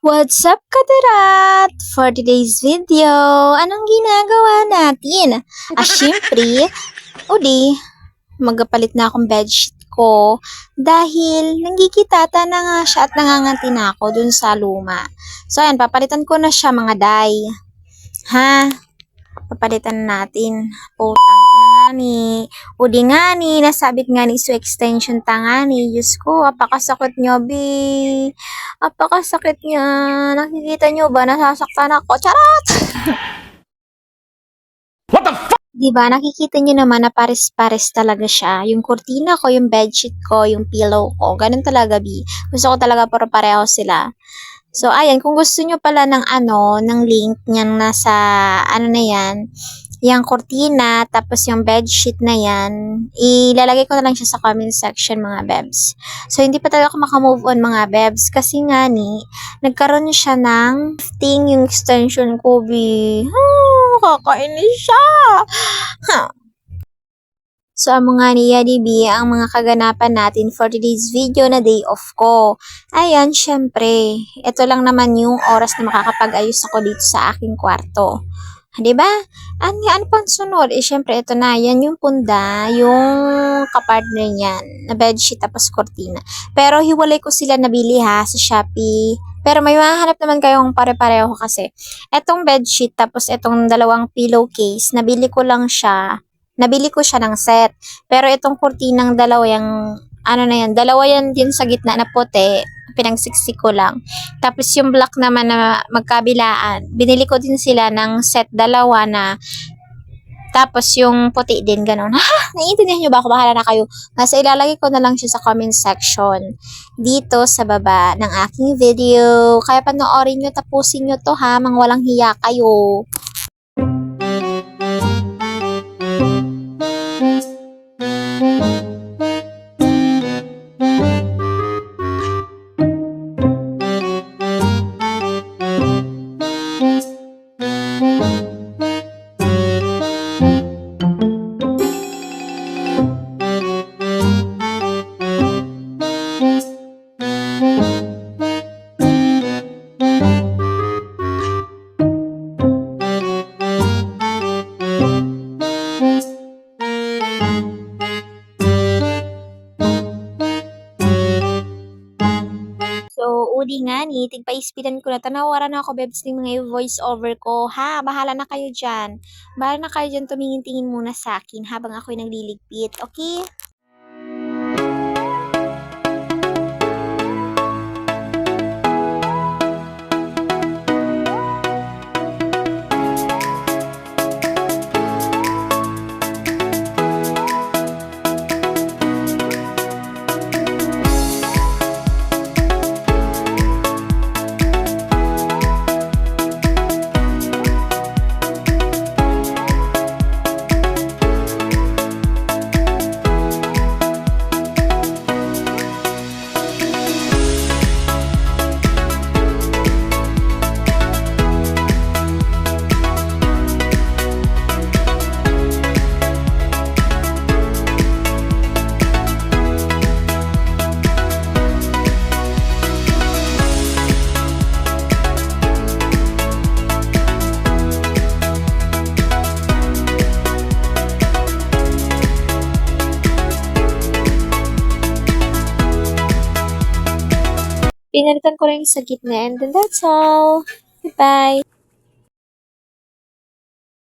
What's up, Kadarat? For today's video, anong ginagawa natin? Syempre, magapalit na akong bedsheet ko dahil nanggigitata na nga siya at nangangati na ako dun sa luma. So, ayan, papalitan ko na siya mga day. Papalitan natin. Putang nga ni. Udi nga ni. Nasabit nga ni so extension ta nga ni. Diyos ko, apakasakit nyo, bi. Apakasakit niya. Nakikita nyo ba? Nasasaktan ako. Charot! What the fuck? Diba? Nakikita nyo naman na pares-pares talaga siya. Yung kurtina ko, yung bedsheet ko, yung pillow ko. Ganun talaga, bi. Gusto ko talaga para pareho sila. So, ayan, kung gusto nyo pala ng link niyan nasa, na yan, yung kurtina, tapos yung bedsheet na yan, ilalagay ko na lang siya sa comment section, mga bebs. So, hindi pa talaga ako makamove on, mga bebs, kasi nga nagkaroon siya ng lifting yung extension ko, bi. Kakainis siya. So, ang mga niya, dibi, ang mga kaganapan natin for today's video na day off ko. Ayan, syempre, ito lang naman yung oras na makakapag-ayos ako dito sa aking kwarto. Diba? Ano pang sunod? Syempre, ito na. Yan yung punda, yung kapartner niyan, na bedsheet tapos kortina. Pero hiwalay ko sila nabili sa Shopee. Pero may mahanap naman kayong pare-pareho kasi. Etong bedsheet tapos etong dalawang pillowcase, nabili ko siya ng set. Pero itong kurtinang dalawa yung, dalawa yan din sa gitna na puti, pinagsiksik ko lang. Tapos yung black naman na magkabilaan, binili ko din sila ng set dalawa na, tapos yung puti din, ganun. Naiintindihan nyo ba ako? Bahala na kayo. Nasa ilalagay ko na lang siya sa comment section dito sa baba ng aking video. Kaya panoorin nyo, tapusin nyo to mga walang hiya kayo. So, udi nga tigpa-ispidan ko na. Tanawaran na ako, bebs, ng mga voice over ko. Bahala na kayo dyan. Bahala na kayo dyan, tumingin-tingin muna sa akin habang ako'y nagliligpit. Okay? Pinalitan ko rin sa gitna and then that's all. Bye!